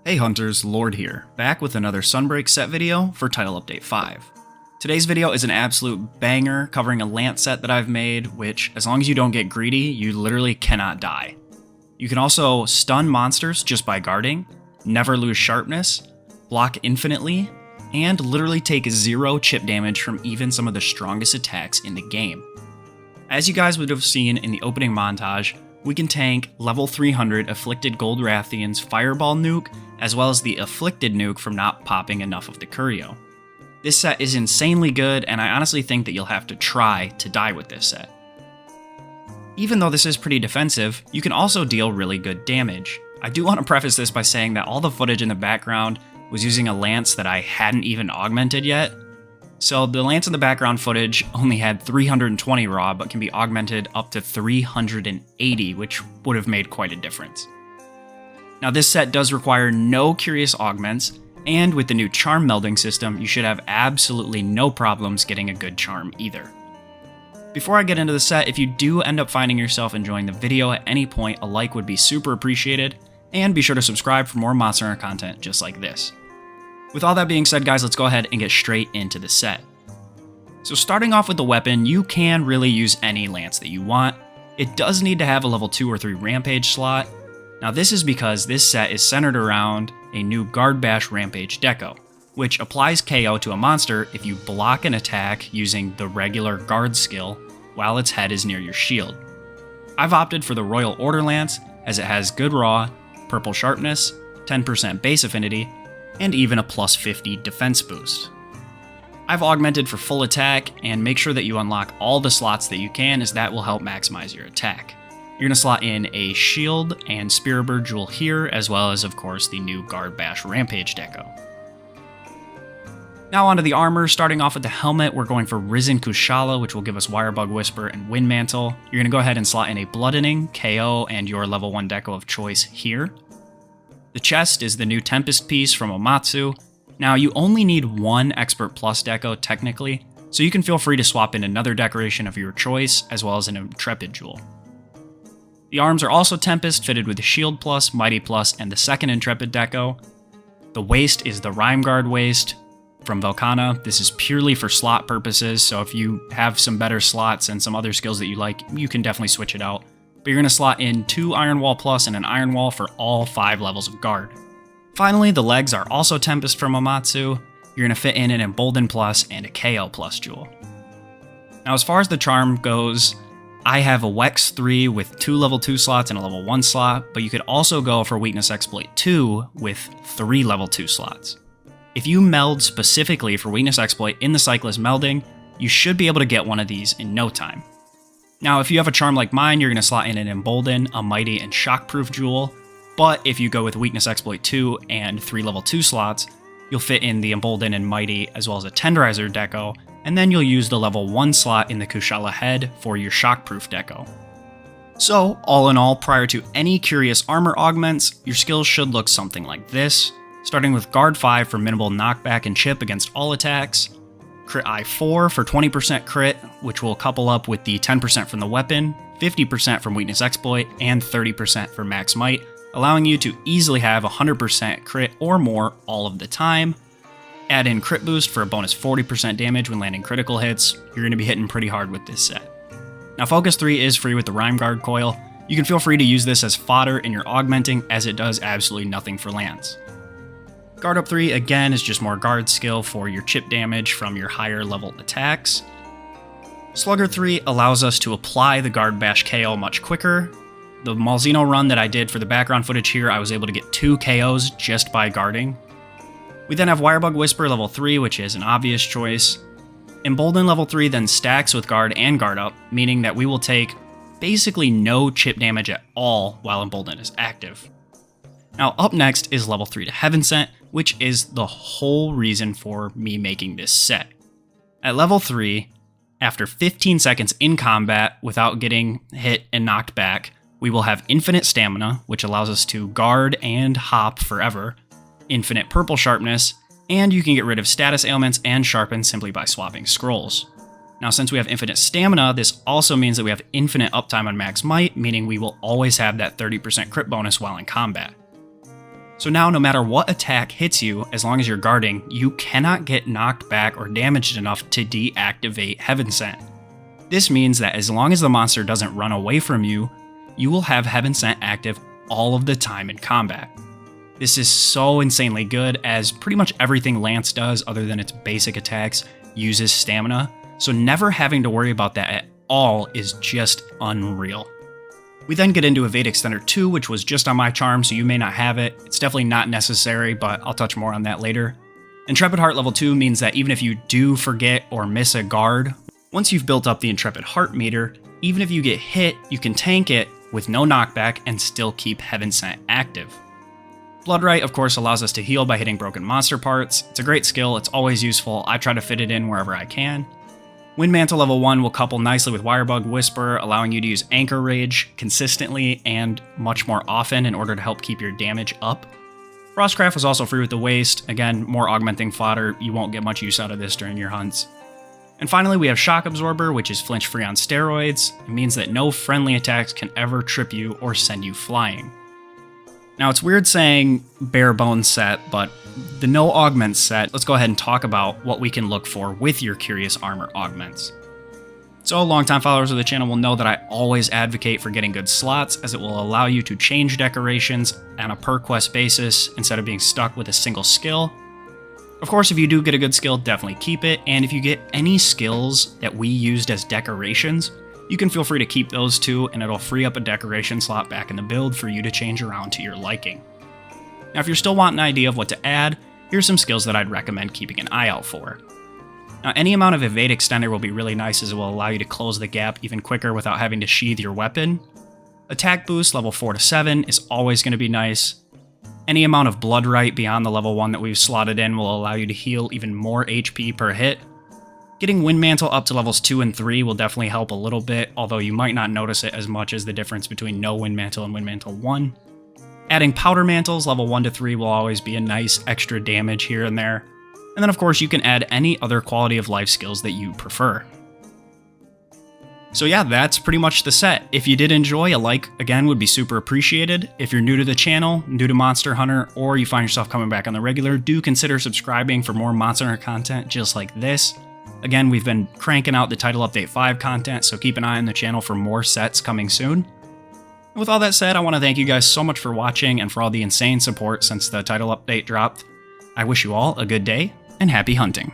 Hey Hunters, Lord here, back with another Sunbreak set video for Title Update 5. Today's video is an absolute banger covering a lance set that I've made, which, as long as you don't get greedy, you literally cannot die. You can also stun monsters just by guarding, never lose sharpness, block infinitely, and literally take 0 chip damage from even some of the strongest attacks in the game. As you guys would have seen in the opening montage, we can tank level 300 Afflicted Gold Rathian's Fireball nuke, as well as the Afflicted nuke from not popping enough of the Curio. This set is insanely good, and I honestly think that you'll have to try to die with this set. Even though this is pretty defensive, you can also deal really good damage. I do want to preface this by saying that all the footage in the background was using a lance that I hadn't even augmented yet. So the lance in the background footage only had 320 raw, but can be augmented up to 380, which would have made quite a difference. Now this set does require no curious augments, and with the new charm melding system, you should have absolutely no problems getting a good charm either. Before I get into the set, if you do end up finding yourself enjoying the video at any point, a like would be super appreciated, and be sure to subscribe for more Monster Hunter content just like this. With all that being said, guys, let's go ahead and get straight into the set. So starting off with the weapon, you can really use any lance that you want. It does need to have a level 2 or 3 Rampage slot. Now this is because this set is centered around a new Guard Bash Rampage deco, which applies KO to a monster if you block an attack using the regular guard skill while its head is near your shield. I've opted for the Royal Order Lance as it has good raw, purple sharpness, 10% base affinity, and even a plus 50 defense boost. I've augmented for full attack, and make sure that you unlock all the slots that you can, as that will help maximize your attack. You're going to slot in a shield and Spiritbird jewel here, as well as of course the new Guard Bash Rampage deco. Now onto the armor. Starting off with the helmet, we're going for Risen Kushala, which will give us Wirebug Whisper and Wind Mantle. You're going to go ahead and slot in a Bloodening, KO, and your level 1 deco of choice here. The chest is the new Tempest piece from Omatsu. Now you only need 1 Expert Plus deco technically, so you can feel free to swap in another decoration of your choice, as well as an Intrepid jewel. The arms are also Tempest, fitted with the Shield Plus, Mighty Plus, and the second Intrepid deco. The waist is the Rime Guard waist from Velkhana. This is purely for slot purposes, so if you have some better slots and some other skills that you like, you can definitely switch it out. But you're going to slot in 2 Iron Wall Plus and an Iron Wall for all 5 levels of guard. Finally, the legs are also Tempest from Omatsu. You're going to fit in an Embolden Plus and a KO Plus jewel. Now as far as the charm goes, I have a Wex 3 with 2 level 2 slots and a level 1 slot, but you could also go for Weakness Exploit 2 with 3 level 2 slots. If you meld specifically for Weakness Exploit in the Cyclist melding, you should be able to get one of these in no time. Now, if you have a charm like mine, you're going to slot in an Embolden, a Mighty, and Shockproof jewel, but if you go with Weakness Exploit 2 and 3 level 2 slots, you'll fit in the Embolden and Mighty as well as a Tenderizer deco, and then you'll use the level 1 slot in the Kushala head for your Shockproof deco. So, all in all, prior to any curious armor augments, your skills should look something like this, starting with Guard 5 for minimal knockback and chip against all attacks, Crit I4 for 20% crit, which will couple up with the 10% from the weapon, 50% from Weakness Exploit, and 30% for Max Might, allowing you to easily have 100% crit or more all of the time. Add in Crit Boost for a bonus 40% damage when landing critical hits. You're going to be hitting pretty hard with this set. Now Focus 3 is free with the Rime Guard coil. You can feel free to use this as fodder in your augmenting, as it does absolutely nothing for lance. Guard Up 3, again, is just more guard skill for your chip damage from your higher level attacks. Slugger 3 allows us to apply the Guard Bash KO much quicker. The Malzeno run that I did for the background footage here, I was able to get 2 KOs just by guarding. We then have Wirebug Whisper level 3, which is an obvious choice. Embolden level 3 then stacks with Guard and Guard Up, meaning that we will take basically no chip damage at all while Embolden is active. Now up next is level 3 to Heaven Sent, which is the whole reason for me making this set. At level 3, after 15 seconds in combat without getting hit and knocked back, we will have infinite stamina, which allows us to guard and hop forever, infinite purple sharpness, and you can get rid of status ailments and sharpen simply by swapping scrolls. Now since we have infinite stamina, this also means that we have infinite uptime on Max Might, meaning we will always have that 30% crit bonus while in combat. So now no matter what attack hits you, as long as you're guarding, you cannot get knocked back or damaged enough to deactivate Heaven Sent. This means that as long as the monster doesn't run away from you, you will have Heaven Sent active all of the time in combat. This is so insanely good, as pretty much everything Lance does other than its basic attacks uses stamina, so never having to worry about that at all is just unreal. We then get into Evade Extender 2, which was just on my charm, so you may not have it. It's definitely not necessary, but I'll touch more on that later. Intrepid Heart level 2 means that even if you do forget or miss a guard, once you've built up the Intrepid Heart meter, even if you get hit, you can tank it with no knockback and still keep Heaven Sent active. Bloodright, of course, allows us to heal by hitting broken monster parts. It's a great skill, it's always useful, I try to fit it in wherever I can. Wind Mantle level 1 will couple nicely with Wirebug Whisper, allowing you to use Anchor Rage consistently and much more often in order to help keep your damage up. Frostcraft was also free with the Waste, again, more augmenting fodder, you won't get much use out of this during your hunts. And finally we have Shock Absorber, which is flinch free on steroids. It means that no friendly attacks can ever trip you or send you flying. Now it's weird saying bare bones set, but the no augments set, let's go ahead and talk about what we can look for with your Curious Armor augments. So longtime followers of the channel will know that I always advocate for getting good slots, as it will allow you to change decorations on a per quest basis instead of being stuck with a single skill. Of course, if you do get a good skill, definitely keep it, and if you get any skills that we used as decorations, you can feel free to keep those too, and it'll free up a decoration slot back in the build for you to change around to your liking. Now if you're still wanting an idea of what to add, here's some skills that I'd recommend keeping an eye out for. Now any amount of Evade Extender will be really nice, as it will allow you to close the gap even quicker without having to sheath your weapon. Attack boost level 4 to 7 is always going to be nice. Any amount of Bloodright beyond the level 1 that we've slotted in will allow you to heal even more HP per hit. Getting Wind Mantle up to levels 2 and 3 will definitely help a little bit, although you might not notice it as much as the difference between no Wind Mantle and Wind Mantle 1. Adding Powder Mantles level 1 to 3 will always be a nice extra damage here and there. And then of course you can add any other quality of life skills that you prefer. So yeah, that's pretty much the set. If you did enjoy, a like again would be super appreciated. If you're new to the channel, new to Monster Hunter, or you find yourself coming back on the regular, do consider subscribing for more Monster Hunter content just like this. Again, we've been cranking out the Title Update 5 content, so keep an eye on the channel for more sets coming soon. And with all that said, I want to thank you guys so much for watching and for all the insane support since the Title Update dropped. I wish you all a good day, and happy hunting.